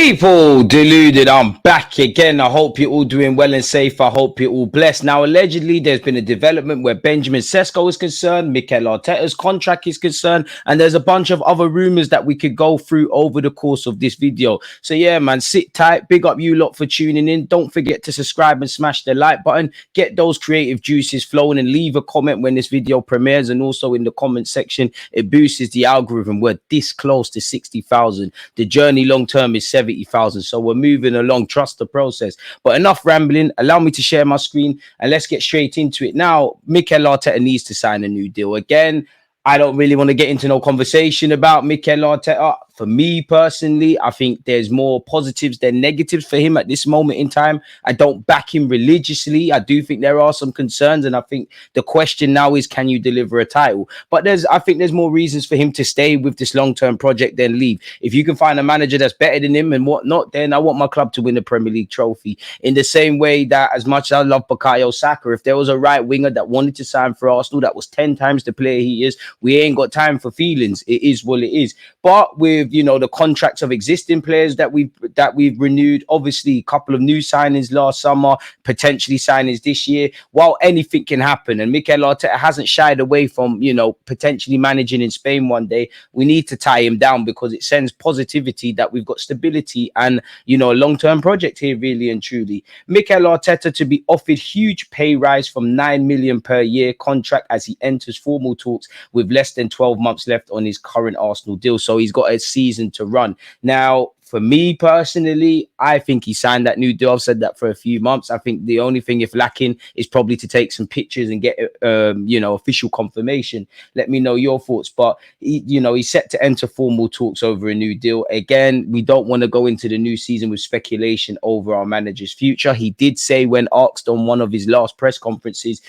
People, Deluded, I'm back again. I hope you're all doing well and safe. I hope you're all blessed. Now, allegedly, there's been a development where Benjamin Sesko is concerned, Mikel Arteta's contract is concerned, and there's a bunch of other rumours that we could go through over the course of this video. So yeah, man, sit tight. Big up you lot for tuning in. Don't forget to subscribe and smash the like button. Get those creative juices flowing and leave a comment when this video premieres. And also in the comment section, it boosts the algorithm. We're this close to 60,000. The journey long term is 70,000. So we're moving along. Trust the process. But enough rambling. Allow me to share my screen and let's get straight into it. Now, Mikel Arteta needs to sign a new deal. Again, I don't really want to get into no conversation about Mikel Arteta. For me personally, I think there's more positives than negatives for him at this moment in time. I don't back him religiously. I do think there are some concerns, and I think the question now is, can you deliver a title? But I think there's more reasons for him to stay with this long-term project than leave. If you can find a manager that's better than him and whatnot, then I want my club to win the Premier League trophy. In the same way that, as much as I love Bukayo Saka, if there was a right winger that wanted to sign for Arsenal that was 10 times the player he is, we ain't got time for feelings. It is what it is. But with, you know, the contracts of existing players that we've renewed, obviously a couple of new signings last summer, potentially signings this year, while anything can happen, and Mikel Arteta hasn't shied away from, you know, potentially managing in Spain one day, we need to tie him down because it sends positivity that we've got stability and, you know, a long-term project here, really and truly. Mikel Arteta to be offered huge pay rise from 9 million per year contract as he enters formal talks with less than 12 months left on his current Arsenal deal. So he's got a season to run. Now, for me personally, I think he signed that new deal. I've said that for a few months. I think the only thing if lacking is probably to take some pictures and get, you know, official confirmation. Let me know your thoughts. But, he's set to enter formal talks over a new deal. Again, we don't want to go into the new season with speculation over our manager's future. He did say when asked on one of his last press conferences,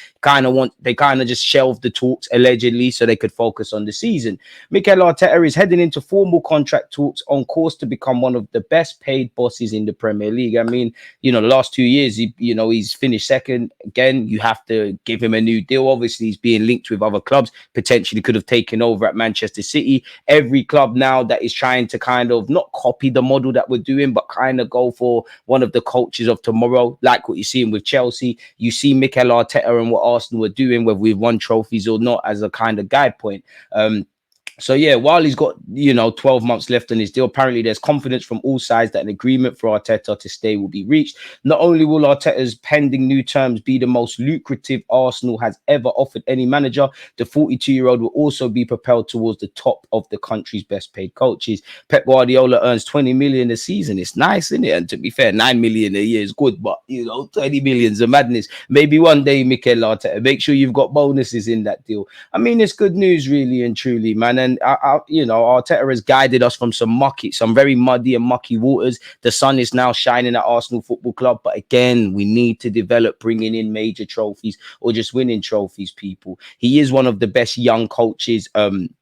they kind of just shelved the talks allegedly so they could focus on the season. Mikel Arteta is heading into formal contract talks on course to become one of the best paid bosses in the Premier League. I mean, the last 2 years, he's finished second. Again, you have to give him a new deal. Obviously, he's being linked with other clubs, potentially could have taken over at Manchester City. Every club now that is trying to kind of not copy the model that we're doing, but kind of go for one of the coaches of tomorrow, like what you're seeing with Chelsea. You see Mikel Arteta and what Arsenal are doing, whether we've won trophies or not, as a kind of guide point. So yeah, while he's got 12 months left on his deal, apparently there's confidence from all sides that an agreement for Arteta to stay will be reached. Not only will Arteta's pending new terms be the most lucrative Arsenal has ever offered any manager, the 42-year-old will also be propelled towards the top of the country's best paid coaches. Pep Guardiola earns 20 million a season. It's nice, isn't it? And to be fair, 9 million a year is good, but 20 million's a madness. Maybe one day, Mikel Arteta, make sure you've got bonuses in that deal. I mean, it's good news, really and truly, man. And Arteta has guided us from some very muddy and mucky waters. The sun is now shining at Arsenal Football Club, but again, we need to develop bringing in major trophies or just winning trophies. People, he is one of the best young coaches in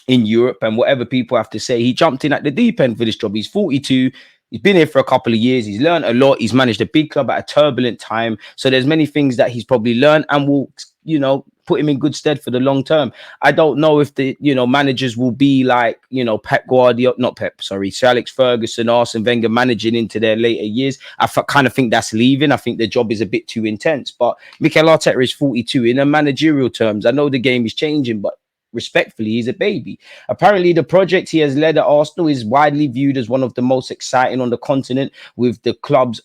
Europe, and whatever people have to say, he jumped in at the deep end for this job. He's 42. He's been here for a couple of years. He's learned a lot. He's managed a big club at a turbulent time. So there's many things that he's probably learned and will, put him in good stead for the long term. I don't know if the, managers will be like, Sir Alex Ferguson, Arsene Wenger managing into their later years. I kind of think that's leaving. I think the job is a bit too intense. But Mikel Arteta is 42 in a managerial terms. I know the game is changing, but respectfully, he's a baby. Apparently, the project he has led at Arsenal is widely viewed as one of the most exciting on the continent, with the club's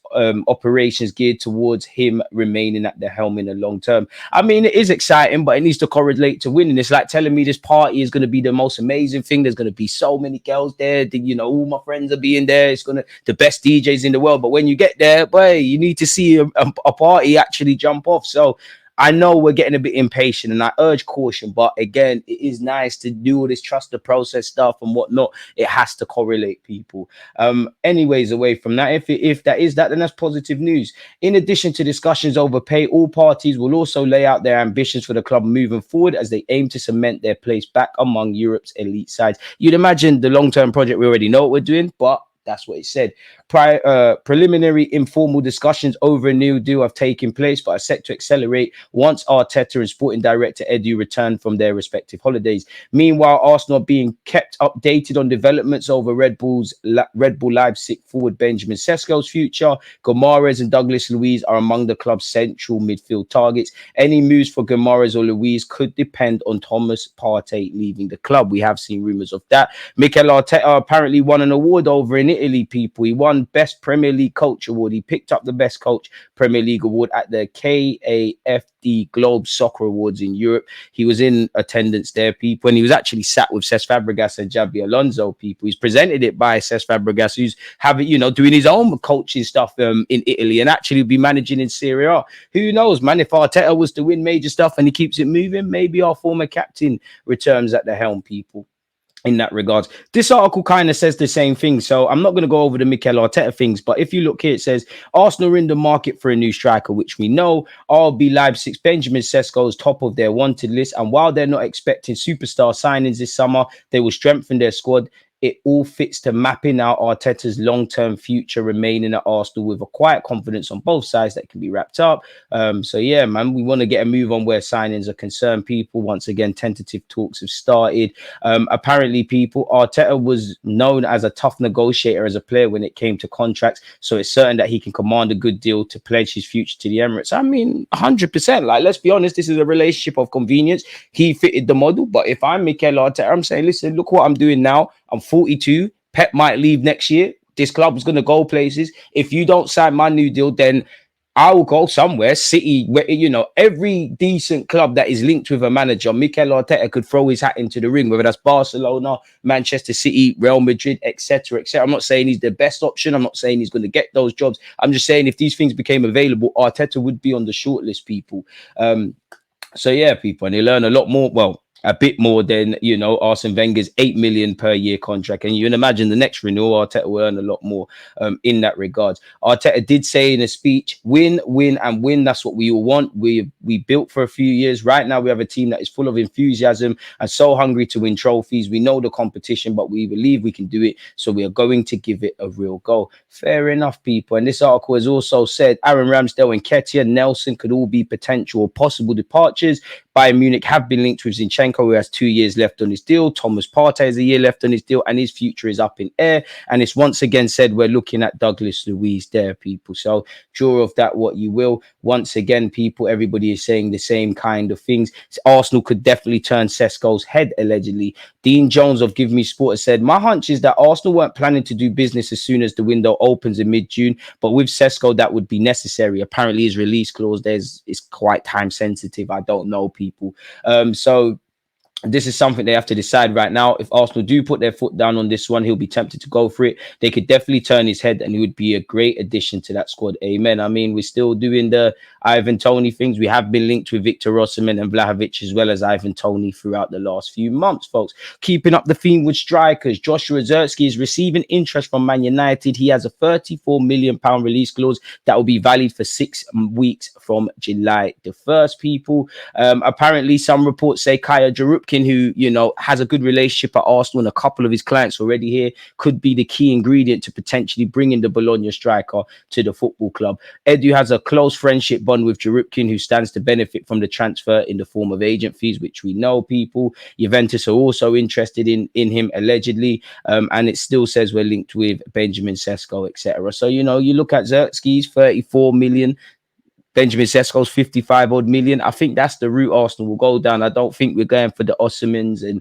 operations geared towards him remaining at the helm in the long term. I mean, it is exciting, but it needs to correlate to winning. It's like telling me this party is going to be the most amazing thing. There's going to be so many girls there. All my friends are being there. It's the best DJs in the world. But when you get there, boy, you need to see a party actually jump off. So I know we're getting a bit impatient and I urge caution, but again, it is nice to do all this trust the process stuff and whatnot. It has to correlate, people. Anyways, away from that, if that is that, then that's positive news. In addition to discussions over pay, all parties will also lay out their ambitions for the club moving forward as they aim to cement their place back among Europe's elite sides. You'd imagine the long-term project, we already know what we're doing, but that's what it said. Preliminary informal discussions over a new deal have taken place, but are set to accelerate once Arteta and Sporting Director Edu return from their respective holidays. Meanwhile, Arsenal are being kept updated on developments over Red Bull Leipzig forward Benjamin Sesko's future. Gomares and Douglas Luiz are among the club's central midfield targets. Any moves for Gomares or Luiz could depend on Thomas Partey leaving the club. We have seen rumours of that. Mikel Arteta apparently won an award over in Italy, people. He won Best Premier League Coach Award. He picked up the Best Coach Premier League Award at the KAFD Globe Soccer Awards in Europe. He was in attendance there, people, and he was actually sat with Cesc Fabregas and Xabi Alonso, people. He's presented it by Cesc Fabregas, who's having, doing his own coaching stuff in Italy and actually be managing in Serie A. Who knows, man? If Arteta was to win major stuff and he keeps it moving, maybe our former captain returns at the helm, people. In that regard, this article kind of says the same thing, so I'm not going to go over the Mikel Arteta things, but if you look here, it says Arsenal are in the market for a new striker, which we know. RB Leipzig's Benjamin Sesko is top of their wanted list, and while they're not expecting superstar signings this summer, they will strengthen their squad. It all fits to mapping out Arteta's long-term future remaining at Arsenal with a quiet confidence on both sides that can be wrapped up. So yeah, man, we want to get a move on where signings are concerned, people. Once again, tentative talks have started. Apparently, people, Arteta was known as a tough negotiator as a player when it came to contracts. So it's certain that he can command a good deal to pledge his future to the Emirates. I mean, 100%. Like, let's be honest, this is a relationship of convenience. He fitted the model. But if I'm Mikel Arteta, I'm saying, listen, look what I'm doing now. I'm 42. Pep might leave next year. This club is going to go places. If you don't sign my new deal, then I will go somewhere. City, where, every decent club that is linked with a manager, Mikel Arteta could throw his hat into the ring, whether that's Barcelona, Manchester City, Real Madrid, etc., etc. I'm not saying he's the best option. I'm not saying he's going to get those jobs. I'm just saying if these things became available, Arteta would be on the shortlist, people. So yeah, people, and they learn a lot more. Well, a bit more than, Arsene Wenger's 8 million per year contract. And you can imagine the next renewal, Arteta will earn a lot more in that regard. Arteta did say in a speech, win, win, and win. That's what we all want. We built for a few years. Right now, we have a team that is full of enthusiasm and so hungry to win trophies. We know the competition, but we believe we can do it. So we are going to give it a real go. Fair enough, people. And this article has also said Aaron Ramsdale and Nketiah Nelson could all be potential or possible departures. Bayern Munich have been linked with Zinchenko, who has 2 years left on his deal. Thomas Partey has a year left on his deal, and his future is up in air. And it's once again said we're looking at Douglas Luiz there, people. So draw of that what you will. Once again, people, everybody is saying the same kind of things. Arsenal could definitely turn Sesko's head, allegedly. Dean Jones of Give Me Sport has said, my hunch is that Arsenal weren't planning to do business as soon as the window opens in mid-June, but with Sesko, that would be necessary. Apparently, his release clause is quite time sensitive. I don't know, people. So this is something they have to decide right now. If Arsenal do put their foot down on this one, he'll be tempted to go for it. They could definitely turn his head, and he would be a great addition to that squad. Amen. I mean, we're still doing the Ivan Toney things. We have been linked with Victor Osimhen and Vlahovic, as well as Ivan Toney throughout the last few months, folks. Keeping up the theme with strikers, Joshua Zirkzee is receiving interest from Man United. He has a £34 million release clause that will be valid for 6 weeks from July the 1st, people. Apparently, some reports say Kaya Jarupkin, who, has a good relationship at Arsenal and a couple of his clients already here, could be the key ingredient to potentially bringing the Bologna striker to the football club. Edu has a close friendship bond with Jarupkin, who stands to benefit from the transfer in the form of agent fees, which we know, people. Juventus are also interested in him, allegedly, and it still says we're linked with Benjamin Sesko, etc. So, you look at Zirkzee's 34 million, Benjamin Sesko's 55 odd million. I think that's the route Arsenal will go down. I don't think we're going for the Osimhens and,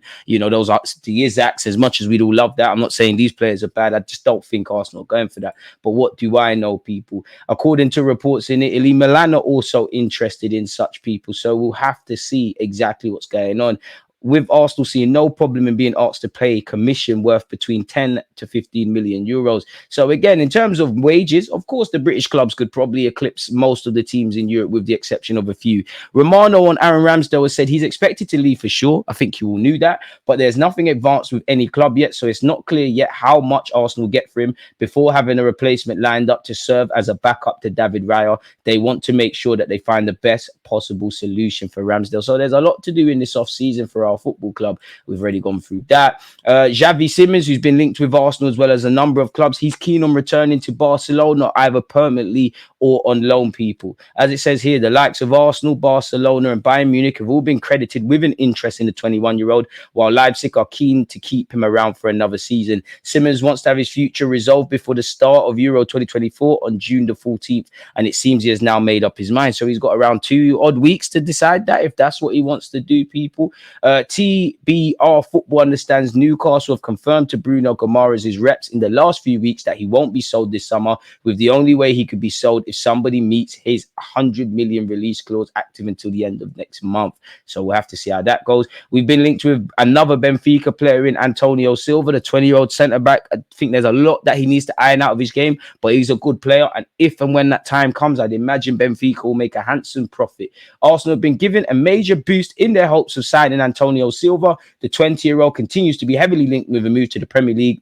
those are the Isaacs, as much as we'd all love that. I'm not saying these players are bad. I just don't think Arsenal are going for that. But what do I know, people? According to reports in Italy, Milan are also interested in such people. So we'll have to see exactly what's going on. With Arsenal seeing no problem in being asked to pay a commission worth between 10 to 15 million euros. So again, in terms of wages, of course, the British clubs could probably eclipse most of the teams in Europe, with the exception of a few. Romano on Aaron Ramsdale has said he's expected to leave for sure. I think you all knew that, but there's nothing advanced with any club yet. So it's not clear yet how much Arsenal get for him before having a replacement lined up to serve as a backup to David Raya. They want to make sure that they find the best possible solution for Ramsdale. So there's a lot to do in this off season for Football Club. We've already gone through that. Xavi Simons, who's been linked with Arsenal as well as a number of clubs, he's keen on returning to Barcelona, either permanently or on loan, people. As it says here, the likes of Arsenal, Barcelona and Bayern Munich have all been credited with an interest in the 21-year-old, while Leipzig are keen to keep him around for another season. Simmons wants to have his future resolved before the start of Euro 2024 on June the 14th, and it seems he has now made up his mind. So he's got around 2 odd weeks to decide that, if that's what he wants to do, people. TBR Football understands Newcastle have confirmed to Bruno Guimaraes' reps in the last few weeks that he won't be sold this summer, with the only way he could be sold if somebody meets his 100 million release clause active until the end of next month. So we'll have to see how that goes. We've been linked with another Benfica player in Antonio Silva, the 20-year-old centre-back. I think there's a lot that he needs to iron out of his game, but he's a good player. And if and when that time comes, I'd imagine Benfica will make a handsome profit. Arsenal have been given a major boost in their hopes of signing Antonio Silva. The 20-year-old continues to be heavily linked with a move to the Premier League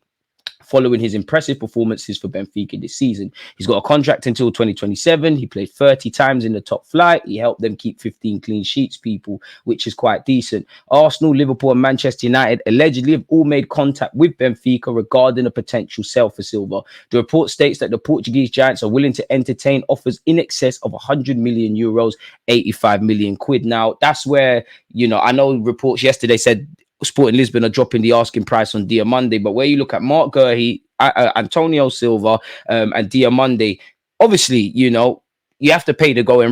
following his impressive performances for Benfica this season. He's got a contract until 2027. He played 30 times in the top flight. He helped them keep 15 clean sheets, people, which is quite decent. Arsenal, Liverpool and Manchester United allegedly have all made contact with Benfica regarding a potential sale for Silva. The report states that the Portuguese giants are willing to entertain offers in excess of 100 million euros, 85 million quid. Now, that's where, I know reports yesterday said Sporting Lisbon are dropping the asking price on Diamande, but where you look at Mark Gurhey, Antonio Silva, and Diamande, obviously, you have to pay the going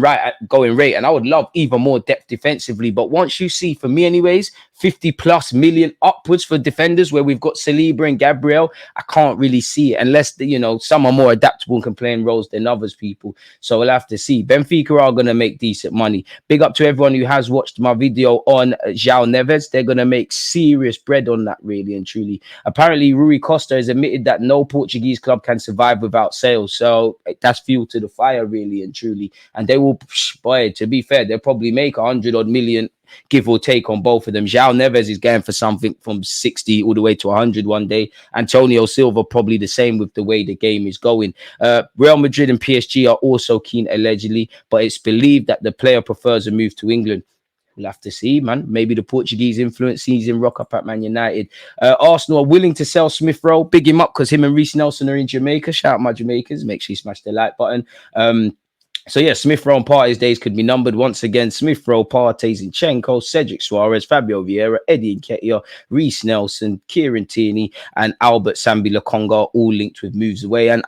rate, and I would love even more depth defensively. But once you see, for me anyways, 50+ million upwards for defenders, where we've got Saliba and Gabriel, I can't really see it unless some are more adaptable and can play in roles than others, people. So we'll have to see. Benfica are going to make decent money. Big up to everyone who has watched my video on João Neves. They're going to make serious bread on that, really and truly. Apparently, Rui Costa has admitted that no Portuguese club can survive without sales. So that's fuel to the fire, really and truly. And they will, boy, to be fair, they'll probably make 100 odd million, give or take, on both of them. João Neves is going for something from 60 all the way to 100 one day. Antonio Silva probably the same with the way the game is going. Real Madrid and PSG are also keen, allegedly, but it's believed that the player prefers a move to England. We'll have to see, man. Maybe the Portuguese influence sees him rock up at Man United. Arsenal are willing to sell Smith Rowe. Big him up because him and Reece Nelson are in Jamaica. Shout out my Jamaicans. Make sure you smash the like button. So yeah, Smith Rowe and Partey's days could be numbered once again. Smith Rowe, Partey, Zinchenko, Cedric Suarez, Fabio Vieira, Eddie Nketiah, Reece Nelson, Kieran Tierney, and Albert Sambi Lokonga all linked with moves away. And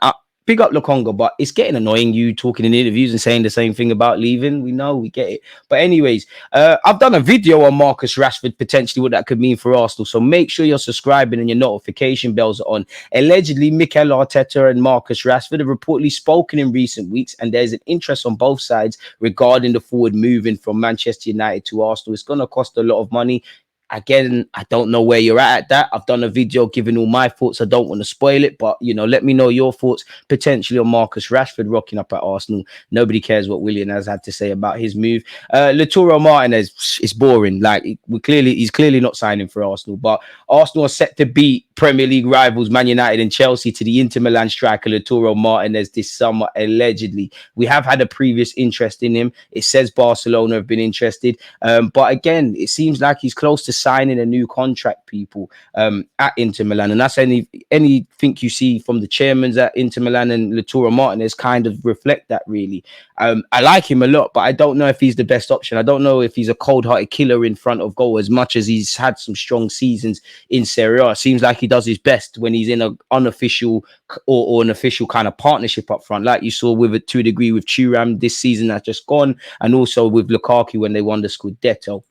big up Lokonga, but it's getting annoying you talking in interviews and saying the same thing about leaving. We know, we get it. But anyways, I've done a video on Marcus Rashford, potentially what that could mean for Arsenal. So make sure you're subscribing and your notification bells are on. Allegedly, Mikel Arteta and Marcus Rashford have reportedly spoken in recent weeks, and there's an interest on both sides regarding the forward moving from Manchester United to Arsenal. It's going to cost a lot of money. Again, I don't know where you're at that. I've done a video giving all my thoughts. I don't want to spoil it, but, let me know your thoughts potentially on Marcus Rashford rocking up at Arsenal. Nobody cares what Willian has had to say about his move. Lautaro Martinez, it's boring. Like, he's clearly not signing for Arsenal, but Arsenal are set to beat Premier League rivals Man United and Chelsea to the Inter Milan striker Lautaro Martinez this summer, allegedly. We have had a previous interest in him. It says Barcelona have been interested. But again, it seems like he's close to signing a new contract, people, at Inter Milan, and that's anything you see from the chairmans at Inter Milan and Lautaro Martinez kind of reflect that, really. I like him a lot, but I don't know if he's the best option. I don't know if he's a cold-hearted killer in front of goal, as much as he's had some strong seasons in Serie A. It seems like he does his best when he's in an unofficial or an official kind of partnership up front, like you saw with it to a degree with Thuram this season that's just gone, and also with Lukaku when they won the Scudetto.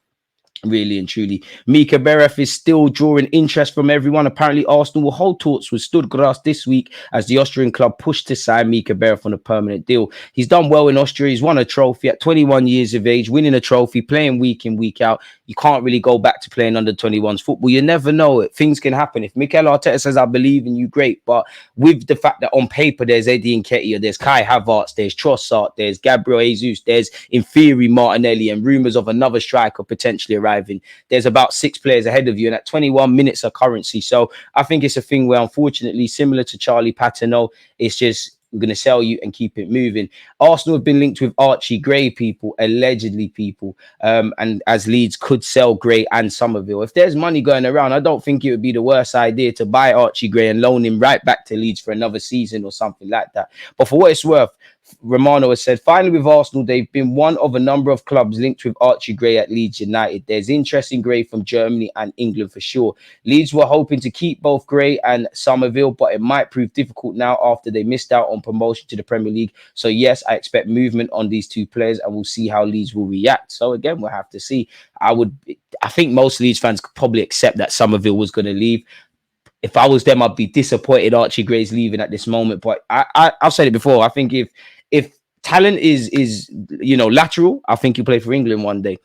Really and truly, Mika Beref is still drawing interest from everyone. Apparently, Arsenal will hold talks with Stuttgart this week as the Austrian club pushed to sign Mika Beref on a permanent deal. He's done well in Austria. He's won a trophy at 21 years of age, winning a trophy, playing week in, week out. You can't really go back to playing under 21s football. You never know. Things can happen. If Mikel Arteta says, I believe in you, great. But with the fact that on paper, there's Eddie Nketiah, there's Kai Havertz, there's Trossard, there's Gabriel Jesus, there's in theory Martinelli, and rumours of another striker potentially arriving. There's about 6 players ahead of you, and at 21 minutes are currency. So I think it's a thing where, unfortunately, similar to Charlie Patino, it's just we're going to sell you and keep it moving. Arsenal have been linked with Archie Gray, people, allegedly, people. And as Leeds could sell Gray and Somerville. If there's money going around, I don't think it would be the worst idea to buy Archie Gray and loan him right back to Leeds for another season or something like that. But for what it's worth, Romano has said, finally with Arsenal, they've been one of a number of clubs linked with Archie Gray at Leeds United. There's interest in Gray from Germany and England for sure. Leeds were hoping to keep both Gray and Somerville, but it might prove difficult now after they missed out on promotion to the Premier League. So yes, I expect movement on these two players, and we'll see how Leeds will react. So again, we'll have to see. I think most Leeds fans could probably accept that Somerville was going to leave. If I was them, I'd be disappointed Archie Gray's leaving at this moment. But I've said it before. I think if talent is lateral, I think he'll play for England one day.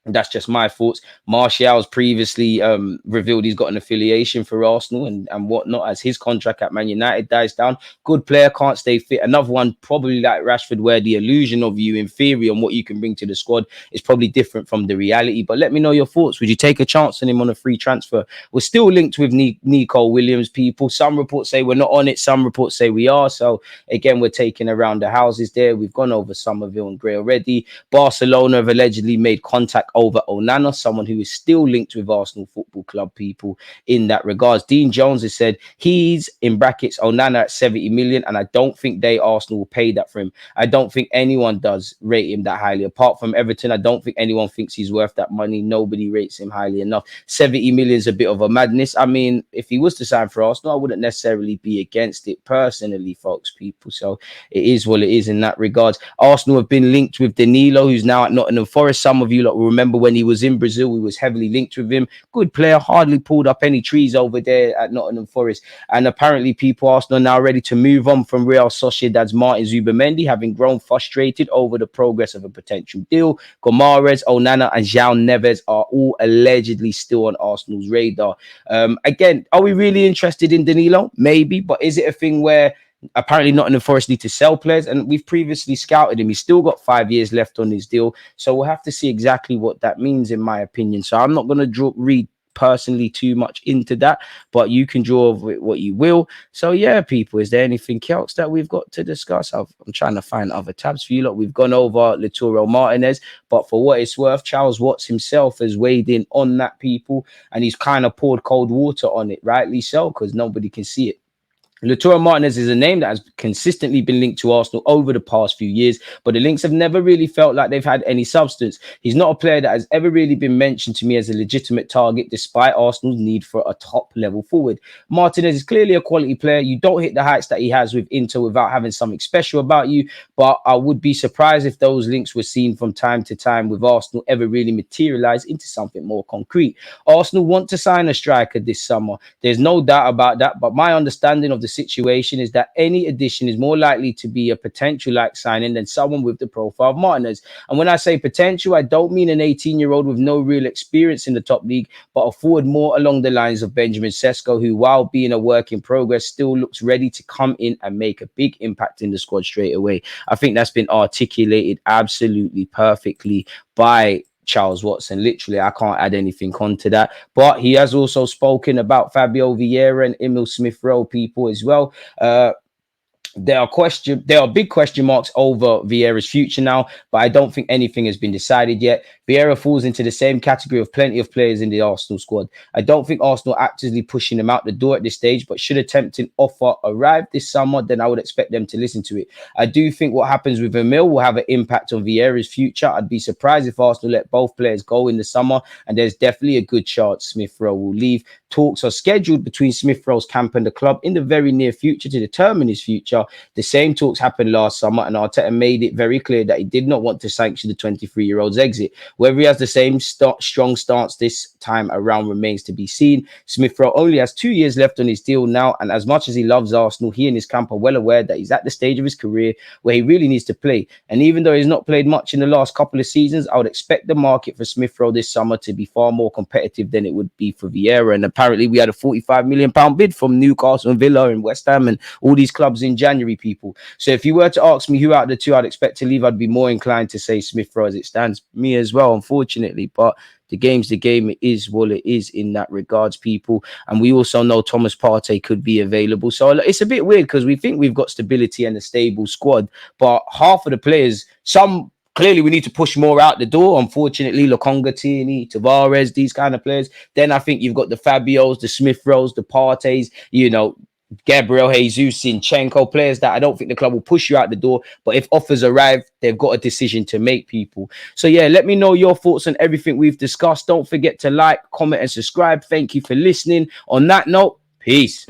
That's just my thoughts. Martial's previously revealed he's got an affiliation for Arsenal and whatnot as his contract at Man United dies down. Good player, can't stay fit. Another one probably like Rashford, where the illusion of you in theory on what you can bring to the squad is probably different from the reality. But let me know your thoughts. Would you take a chance on him on a free transfer? We're still linked with Nico Williams, people. Some reports say we're not on it. Some reports say we are. So again, we're taking around the houses there. We've gone over Somerville and Gray already. Barcelona have allegedly made contact over Onana, someone who is still linked with Arsenal Football Club, people, in that regards. Dean Jones has said he's, in brackets, Onana at 70 million, and I don't think Arsenal will pay that for him. I don't think anyone does rate him that highly. Apart from Everton, I don't think anyone thinks he's worth that money. Nobody rates him highly enough. 70 million is a bit of a madness. I mean, if he was to sign for Arsenal, I wouldn't necessarily be against it personally, folks, people. So it is what it is in that regards. Arsenal have been linked with Danilo, who's now at Nottingham Forest. Some of you lot will remember when he was in Brazil, we was heavily linked with him. Good player, hardly pulled up any trees over there at Nottingham Forest. And apparently people, Arsenal, are now ready to move on from Real Sociedad's Martin Zubamendi, having grown frustrated over the progress of a potential deal. Gomares, Onana and João Neves are all allegedly still on Arsenal's radar. Again, are we really interested in Danilo? Maybe, but is it a thing where apparently Nottingham Forest need to sell players, and we've previously scouted him? He's still got 5 years left on his deal, so we'll have to see exactly what that means, in my opinion. So I'm not going to read personally too much into that, but you can draw what you will. So yeah, people, is there anything else that we've got to discuss? I'm trying to find other tabs for you lot. We've gone over Lautaro Martinez, but for what it's worth, Charles Watts himself has weighed in on that, people, and he's kind of poured cold water on it, rightly so, because nobody can see it. Lautaro Martinez is a name that has consistently been linked to Arsenal over the past few years, but the links have never really felt like they've had any substance. He's not a player that has ever really been mentioned to me as a legitimate target, despite Arsenal's need for a top-level forward. Martinez is clearly a quality player. You don't hit the heights that he has with Inter without having something special about you, but I would be surprised if those links were seen from time to time with Arsenal ever really materialize into something more concrete. Arsenal want to sign a striker this summer. There's no doubt about that, but my understanding of the situation is that any addition is more likely to be a potential like signing than someone with the profile of Martinez. And when I say potential, I don't mean an 18-year-old with no real experience in the top league, but a forward more along the lines of Benjamin Sesko, who, while being a work in progress, still looks ready to come in and make a big impact in the squad straight away. I think that's been articulated absolutely perfectly by Charles Watson. Literally, I can't add anything onto that. But he has also spoken about Fabio Vieira and Emil Smith-Rowe, people, as well. There are big question marks over Vieira's future now, but I don't think anything has been decided yet. Vieira falls into the same category of plenty of players in the Arsenal squad. I don't think Arsenal are actively pushing him out the door at this stage, but should a tempting offer arrive this summer, then I would expect them to listen to it. I do think what happens with Emil will have an impact on Vieira's future. I'd be surprised if Arsenal let both players go in the summer, and there's definitely a good chance Smith-Rowe will leave. Talks are scheduled between Smith-Rowe's camp and the club in the very near future to determine his future. The same talks happened last summer, and Arteta made it very clear that he did not want to sanction the 23-year-old's exit. Whether he has the same strong stance this time around remains to be seen. Smith-Rowe only has 2 years left on his deal now, and as much as he loves Arsenal, he and his camp are well aware that he's at the stage of his career where he really needs to play. And even though he's not played much in the last couple of seasons, I would expect the market for Smith-Rowe this summer to be far more competitive than it would be for Vieira. And apparently we had a £45 million bid from Newcastle and Villa and West Ham and all these clubs in January, people. So if you were to ask me who out of the two I'd expect to leave, I'd be more inclined to say Smith Rowe as it stands. Me as well, unfortunately. But the game's the game. It is what it is in that regards, people. And we also know Thomas Partey could be available. So it's a bit weird because we think we've got stability and a stable squad, but half of the players, some clearly we need to push more out the door. Unfortunately, Lokonga, Tierney, Tavares, these kind of players. Then I think you've got the Fabios, the Smith Rowes, the Parteys, Gabriel Jesus, Zinchenko, players that I don't think the club will push you out the door. But if offers arrive, they've got a decision to make, people. So yeah, let me know your thoughts on everything we've discussed. Don't forget to like, comment, and subscribe. Thank you for listening. On that note, peace.